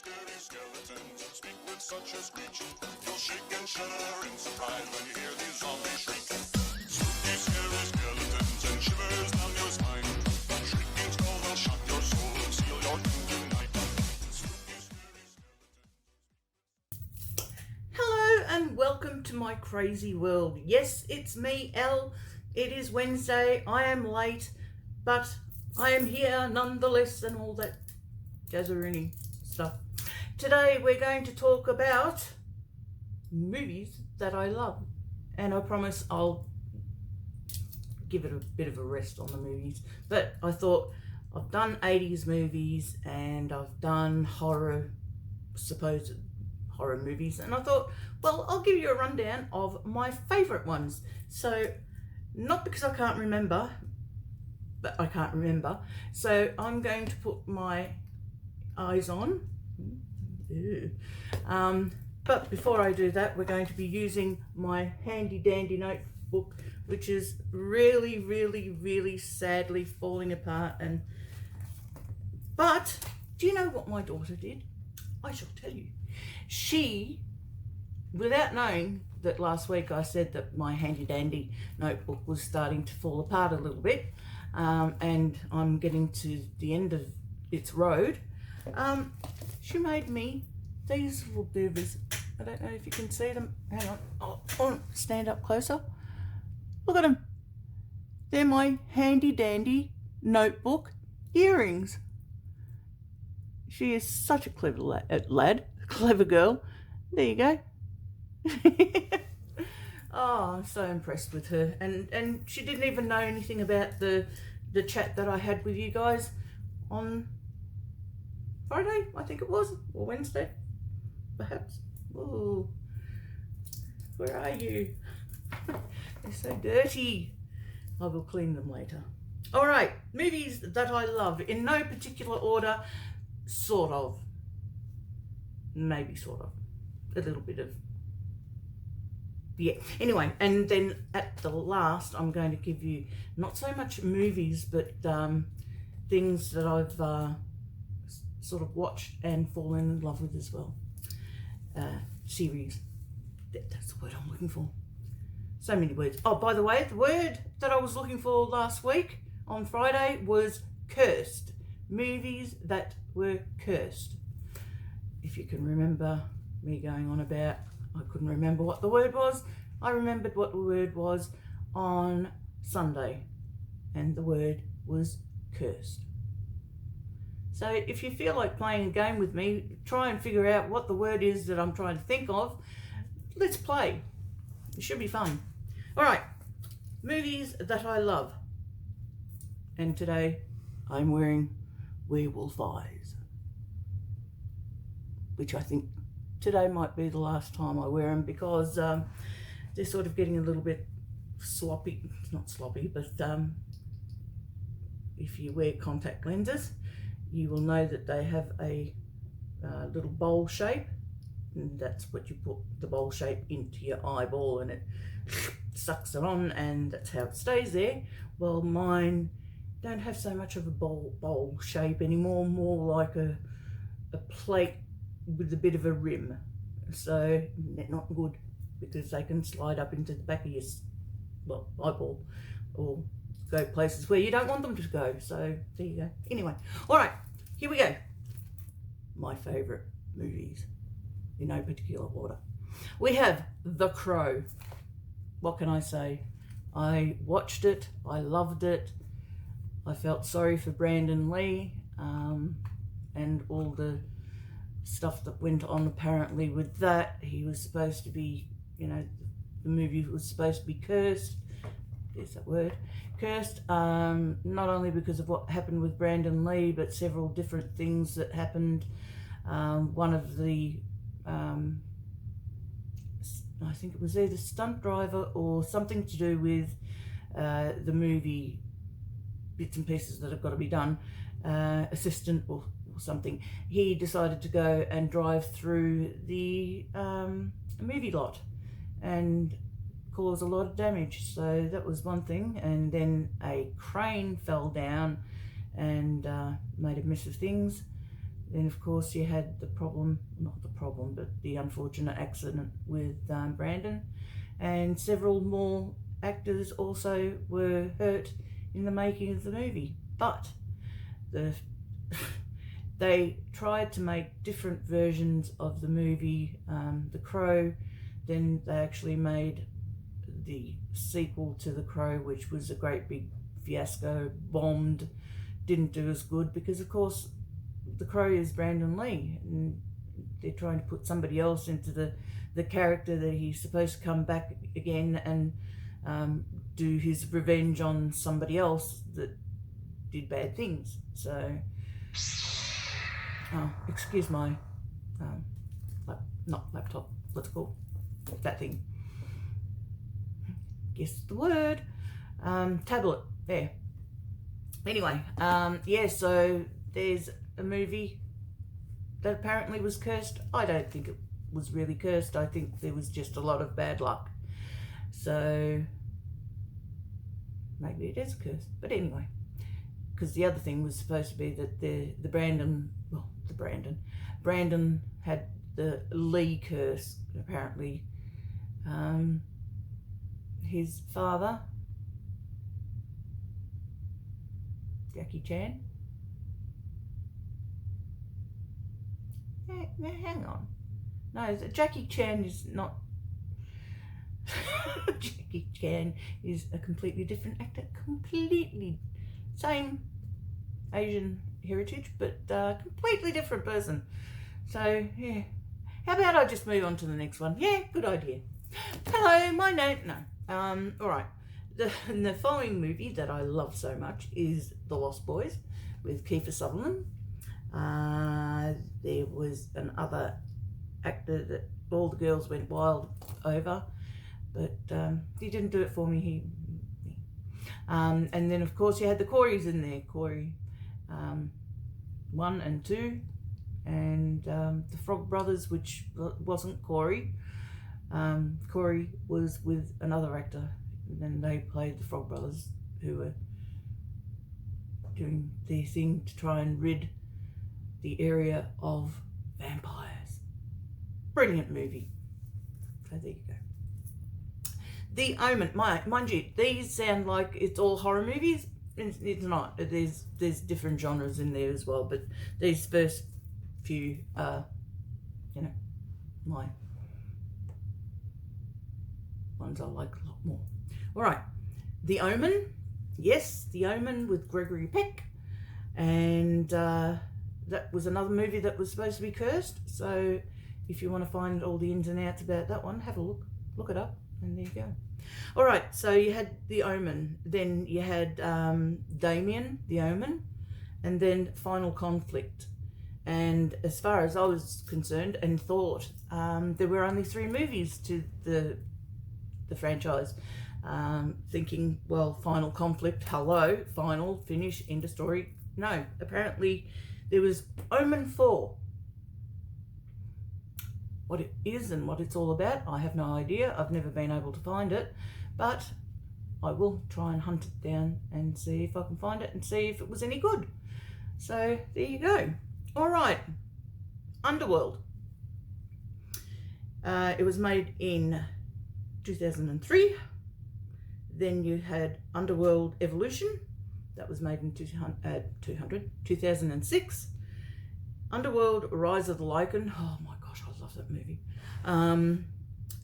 scary skeletons speak with such a screech. You'll shake and shudder in surprise when you hear these zombies shriek. Spooky, scary skeletons and shivers down your spine. Shrieking skulls will shock your soul and seal your doom tonight. Spooky, scary skeletons. Hello and welcome to my crazy world. Yes, it's me, Elle. It is Wednesday. I am late, but I am here nonetheless and all that jazzerini stuff. Today we're going to talk about movies that I love, and I promise I'll give it a bit of a rest on the movies, but I thought I've done 80s movies and I've done supposed horror movies, and I thought, well, I'll give you a rundown of my favourite ones. So not because I can't remember, but I can't remember, so I'm going to put my eyes on. But before I do that, we're going to be using my handy dandy notebook, which is really sadly falling apart. But do you know what my daughter did? I shall tell you. She, without knowing that last week I said that my handy dandy notebook was starting to fall apart a little bit, and I'm getting to the end of its road, she made me these little boobers. I don't know if you can see them. Hang on. Oh, stand up closer. Look at them. They're my handy dandy notebook earrings. She is such a clever clever girl. There you go. Oh, I'm so impressed with her. And she didn't even know anything about the chat that I had with you guys on Friday, I think it was, or Wednesday, perhaps. Oh, where are you? They're so dirty. I will clean them later. All right, movies that I love in no particular order, sort of. Maybe sort of. A little bit of, yeah. Anyway, and then at the last, I'm going to give you not so much movies, but things that I've sort of watched and fallen in love with as well. Series. That's the word I'm looking for. So many words. Oh, by the way, the word that I was looking for last week on Friday was cursed. Movies that were cursed. If you can remember me going on about, I couldn't remember what the word was. I remembered what the word was on Sunday, and the word was cursed. So if you feel like playing a game with me, try and figure out what the word is that I'm trying to think of. Let's play. It should be fun. All right, movies that I love. And today I'm wearing werewolf eyes, which I think today might be the last time I wear them, because they're sort of getting a little bit sloppy. It's not sloppy, but if you wear contact lenses, you will know that they have a little bowl shape, and that's what you put the bowl shape into your eyeball, and it sucks it on, and that's how it stays there. Well, mine don't have so much of a bowl shape anymore, more like a plate with a bit of a rim. So they're not good, because they can slide up into the back of your eyeball, or go places where you don't want them to go. So there you go. Anyway, all right, here we go. My favourite movies, in no particular order. We have The Crow. What can I say? I watched it. I loved it. I felt sorry for Brandon Lee, and all the stuff that went on apparently with that. He was supposed to be, the movie was supposed to be cursed. There's that word. Cursed, not only because of what happened with Brandon Lee, but several different things that happened. One of the, I think it was either stunt driver or something to do with the movie bits and pieces that have got to be done, assistant or something. He decided to go and drive through the movie lot and cause a lot of damage. So that was one thing. And then a crane fell down and made a mess of things. Then, of course, you had the problem, not the problem, but the unfortunate accident with Brandon. And several more actors also were hurt in the making of the movie. But they tried to make different versions of the movie, The Crow. Then they actually made the sequel to The Crow, which was a great big fiasco, bombed, didn't do as good, because of course The Crow is Brandon Lee, and they're trying to put somebody else into the character that he's supposed to come back again and do his revenge on somebody else that did bad things. So, excuse my, not laptop, what's it called? That thing. Guess the word. Tablet, there. Anyway, yeah, so there's a movie that apparently was cursed. I don't think it was really cursed. I think there was just a lot of bad luck. So maybe it is cursed. But anyway, because the other thing was supposed to be that Brandon had the Lee curse. Apparently, his father, Jackie Chan. Yeah, hang on. No, Jackie Chan is not. Jackie Chan is a completely different actor. Completely same Asian heritage, but completely different person. So, yeah. How about I just move on to the next one? Yeah, good idea. Hello, my name. No. Alright. The following movie that I love so much is The Lost Boys with Kiefer Sutherland. There was another actor that all the girls went wild over, but he didn't do it for me. And then of course you had the Coreys in there, Corey 1 and 2, and the Frog Brothers, which wasn't Corey. Corey was with another actor, and then they played the Frog Brothers, who were doing their thing to try and rid the area of vampires. Brilliant movie. So there you go. The Omen, mind you, these sound like it's all horror movies. It's not. There's different genres in there as well, but these first few are, you know, my ones I like a lot more. All right, The Omen. Yes, The Omen with Gregory Peck, and that was another movie that was supposed to be cursed. So if you want to find all the ins and outs about that one, have a look it up, and there you go. All right, so you had The Omen, then you had Damien, The Omen, and then Final Conflict. And as far as I was concerned and thought, there were only 3 movies to the franchise. Thinking, well, Final Conflict, hello, final, finish, end of story. No, apparently there was Omen 4. What it is and what it's all about, I have no idea. I've never been able to find it, but I will try and hunt it down and see if I can find it and see if it was any good. So there you go. All right, Underworld. It was made in 2003. Then you had Underworld Evolution. That was made in 2006. Underworld Rise of the Lycan. Oh my gosh, I love that movie.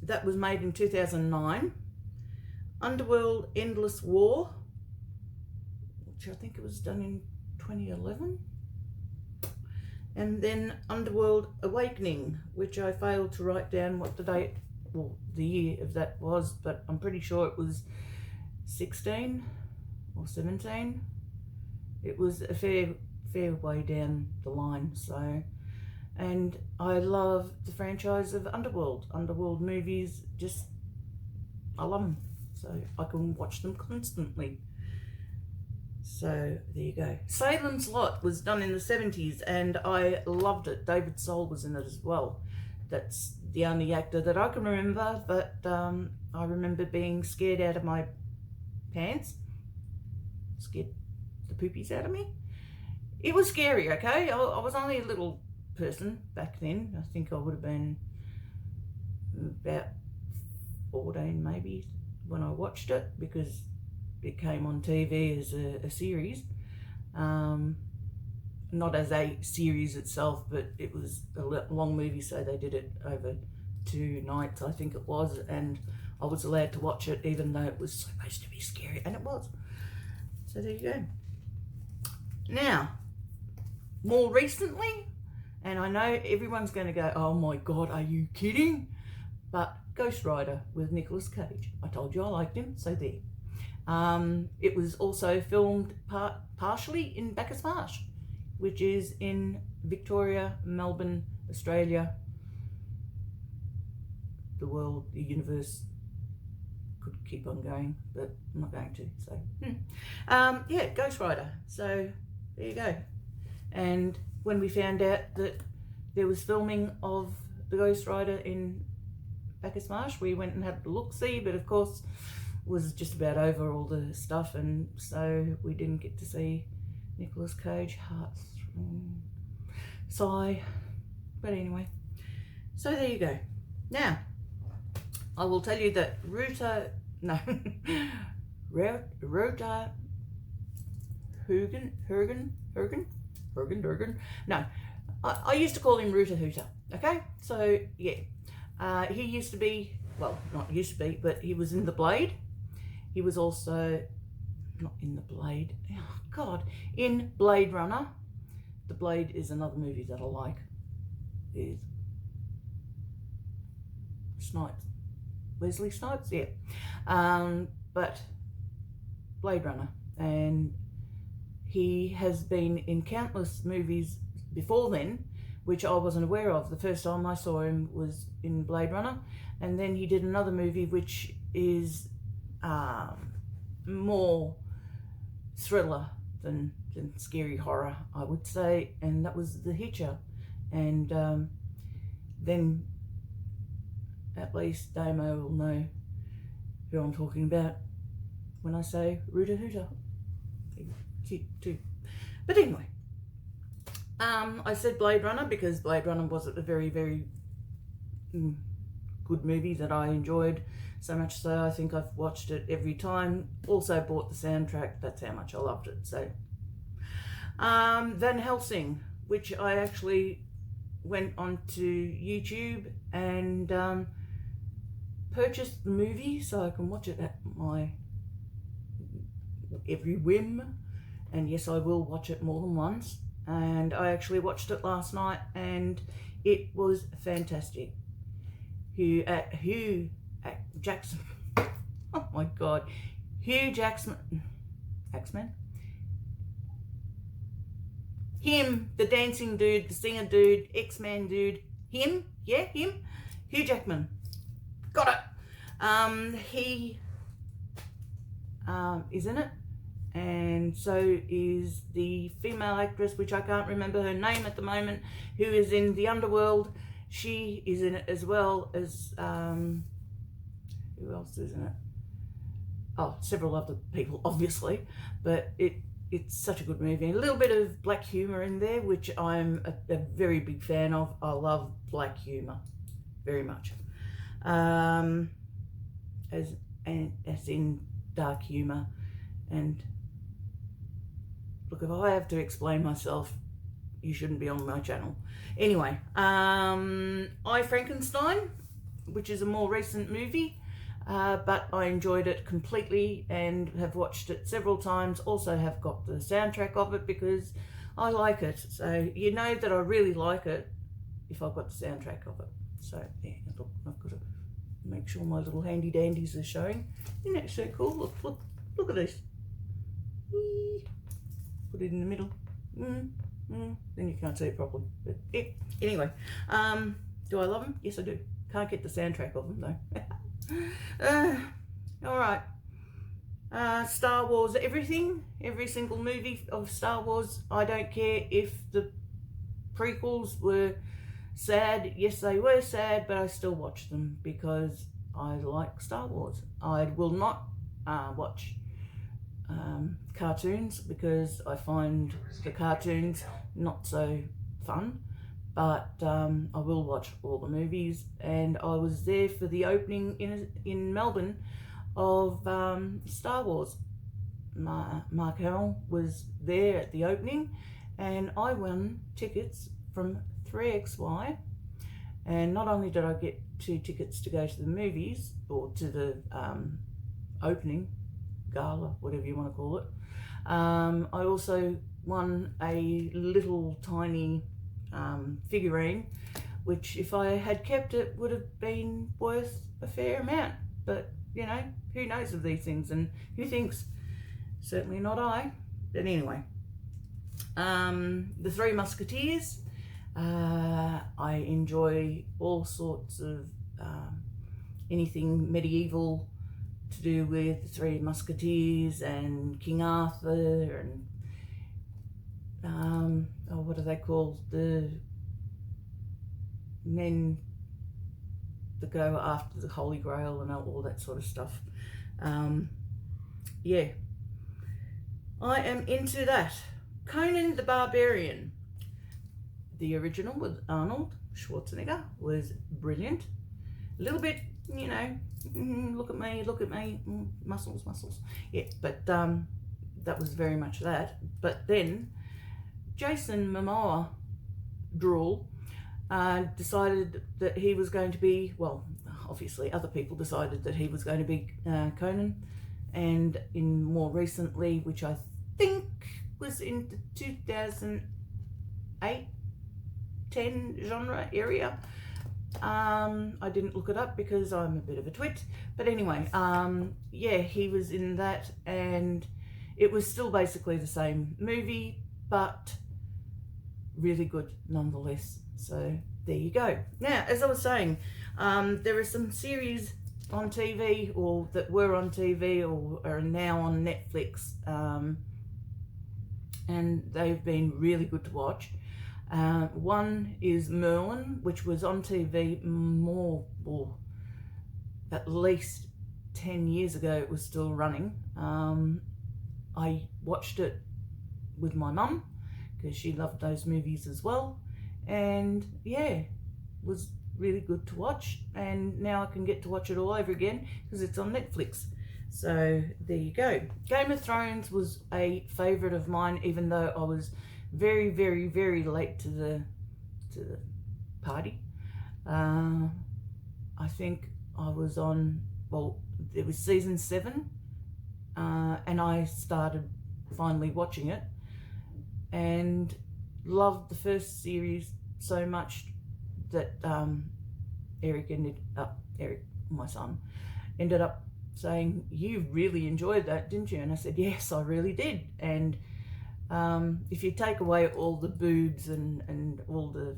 That was made in 2009. Underworld Endless War, which I think it was done in 2011. And then Underworld Awakening, which I failed to write down what the date, well, the year of that was, but I'm pretty sure it was 16 or 17. It was a fair way down the line. So, and I love the franchise of Underworld movies. Just, I love them, so I can watch them constantly. So there you go. Salem's Lot was done in the 70s and I loved it. David Soul was in it as well. That's the only actor that I can remember, but I remember being scared out of my pants. Scared the poopies out of me. It was scary, okay? I was only a little person back then. I think I would have been about 14 maybe when I watched it, because it came on TV as a series. Not as a series itself, but it was a long movie, so they did it over 2 nights, I think it was, and I was allowed to watch it even though it was supposed to be scary, and it was. So there you go. Now, more recently, and I know everyone's going to go, oh my God, are you kidding? But Ghost Rider with Nicolas Cage. I told you I liked him, so there. It was also filmed partially in Bacchus Marsh, which is in Victoria, Melbourne, Australia. The world, the universe could keep on going, but I'm not going to. So, yeah, Ghost Rider. So there you go. And when we found out that there was filming of the Ghost Rider in Bacchus Marsh, we went and had a look-see, but of course was just about over all the stuff, and so we didn't get to see Nicolas Cage. Hearts sigh. But anyway, so there you go. Now, I will tell you that Rota Hergen. No, I used to call him Rooter Hooter. Okay, so yeah, he used to be, well, not used to be, but he was in The Blade. He was also not in The Blade. Oh God, in Blade Runner. The Blade is another movie that I like. Is Snipes, Wesley Snipes, yeah. But Blade Runner, and he has been in countless movies before then, which I wasn't aware of. The first time I saw him was in Blade Runner, and then he did another movie which is more thriller than scary horror, I would say, and that was The Hitcher. And then at least Damo will know who I'm talking about when I say Rooter Hooter. Cute too. But anyway, I said Blade Runner because Blade Runner was a very, very good movie that I enjoyed, so much so I think I've watched it every time. Also bought the soundtrack, that's how much I loved it. So Van Helsing, which I actually went onto YouTube and purchased the movie so I can watch it at my every whim. And yes, I will watch it more than once. And I actually watched it last night, and it was fantastic. Hugh Jackson. Oh my God, Hugh Jackson. Axman. Him, the dancing dude, the singer dude, X-Man dude. Him, yeah, him. Hugh Jackman. Got it. He is in it. And so is the female actress, which I can't remember her name at the moment, who is in The Underworld. She is in it as well as, who else is in it? Oh, several other people, obviously. But it's such a good movie. A little bit of black humour in there, which I'm a very big fan of. I love black humour very much. As in dark humour. And look, if I have to explain myself, you shouldn't be on my channel. Anyway, I, Frankenstein, which is a more recent movie, but I enjoyed it completely and have watched it several times. Also have got the soundtrack of it because I like it. So you know that I really like it if I've got the soundtrack of it. So yeah, look, I've got to make sure my little handy dandies are showing. Isn't that so cool? Look at this. Put it in the middle. Then you can't see it properly. But yeah. Anyway, do I love them? Yes, I do. Can't get the soundtrack of them though. All right. Star Wars, everything, every single movie of Star Wars. I don't care if the prequels were sad. Yes, they were sad, but I still watch them because I like Star Wars. I will not watch cartoons, because I find the cartoons not so fun. But I will watch all the movies, and I was there for the opening in Melbourne of Star Wars. Mark Hamill was there at the opening, and I won tickets from 3XY. And not only did I get 2 tickets to go to the movies, or to the opening gala, whatever you want to call it, I also won a little tiny figurine, which if I had kept it would have been worth a fair amount. But you know, who knows of these things, and who thinks? Certainly not I. But anyway, the Three Musketeers. I enjoy all sorts of anything medieval to do with the Three Musketeers and King Arthur, and what are they called? The men that go after the Holy Grail and all that sort of stuff. Yeah, I am into that. Conan the Barbarian. The original with Arnold Schwarzenegger was brilliant. A little bit, you know, look at me, muscles. Yeah, but that was very much that. But then Jason Momoa decided that he was going to be, well, obviously other people decided that he was going to be Conan, and in more recently, which I think was in the 2008 10 genre area. I didn't look it up because I'm a bit of a twit, but anyway, yeah, he was in that, and it was still basically the same movie, but really good nonetheless. So there you go. Now, as I was saying, there are some series on TV, or that were on TV, or are now on Netflix, and they've been really good to watch. One is Merlin, which was on TV at least 10 years ago. It was still running. I watched it with my mum because she loved those movies as well, and yeah, was really good to watch, and now I can get to watch it all over again because it's on Netflix. So there you go. Game of Thrones was a favourite of mine, even though I was very, very, very late to the party. I think I was on, well, it was season 7, and I started finally watching it, and loved the first series so much that Eric, my son, ended up saying, "You really enjoyed that, didn't you?" And I said, "Yes, I really did." And if you take away all the boobs and all the,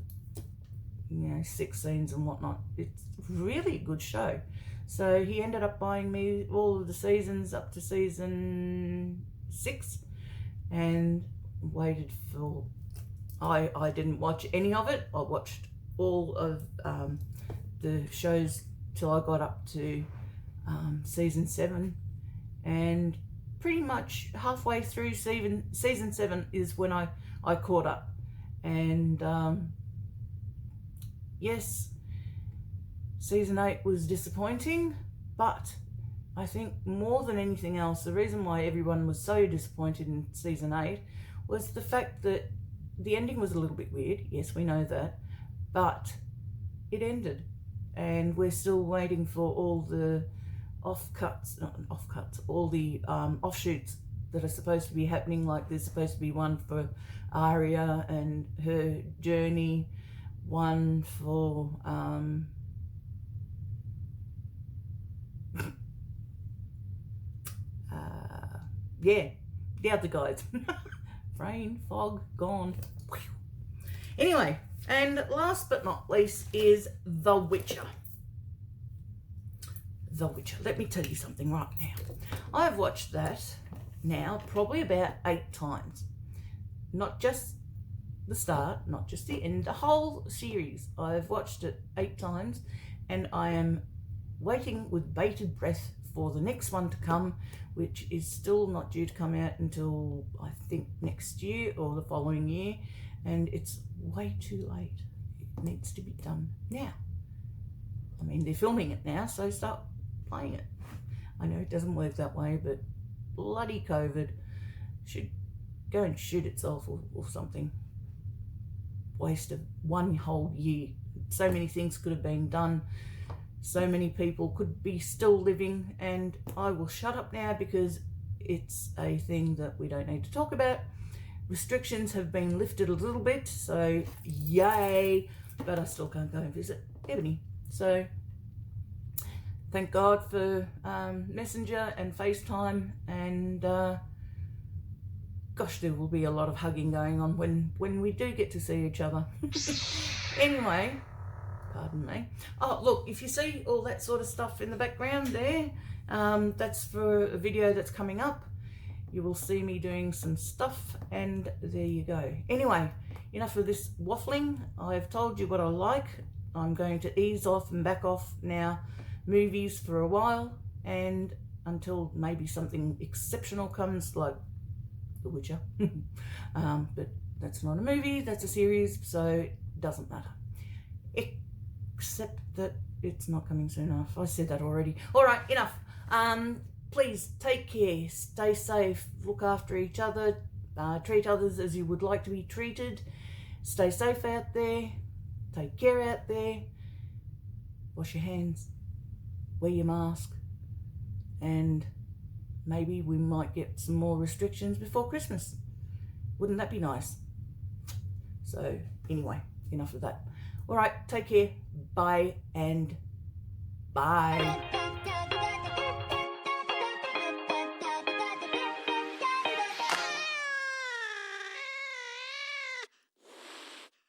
you know, sex scenes and whatnot, it's really a good show. So he ended up buying me all of the seasons up to season 6, and waited for, I didn't watch any of it. I watched all of the shows till I got up to season 7, and pretty much halfway through season 7 is when I caught up. And yes, season 8 was disappointing, but I think more than anything else, the reason why everyone was so disappointed in season 8 was the fact that the ending was a little bit weird. Yes, we know that, but it ended, and we're still waiting for all the all the offshoots that are supposed to be happening. Like there's supposed to be one for Arya and her journey, one for yeah, the other guys. Brain fog gone. Anyway, and last but not least is The Witcher. The Witcher. Let me tell you something right now. I've watched that now probably about 8 times. Not just the start, not just the end, the whole series. I've watched it 8 times, and I am waiting with bated breath for the next one to come, which is still not due to come out until I think next year or the following year, and it's way too late. It needs to be done now. I mean, they're filming it now, so start playing it. I know it doesn't work that way, but bloody COVID should go and shoot itself or something. Waste of one whole year. So many things could have been done. So many people could be still living, and I will shut up now because it's a thing that we don't need to talk about. Restrictions have been lifted a little bit, so yay, but I still can't go and visit Ebony. So thank God for Messenger and FaceTime, and gosh, there will be a lot of hugging going on when we do get to see each other. Anyway, pardon me. Oh, look, if you see all that sort of stuff in the background there, that's for a video that's coming up. You will see me doing some stuff, and there you go. Anyway, enough of this waffling. I've told you what I like. I'm going to ease off and back off now movies for a while, and until maybe something exceptional comes, like The Witcher. But that's not a movie, that's a series, so it doesn't matter. Except that it's not coming soon enough. I said that already. All right, enough. Please take care, stay safe, look after each other, treat others as you would like to be treated. Stay safe out there, take care out there, wash your hands, wear your mask, and maybe we might get some more restrictions before Christmas. Wouldn't that be nice? So anyway, enough of that. All right, take care, bye and bye.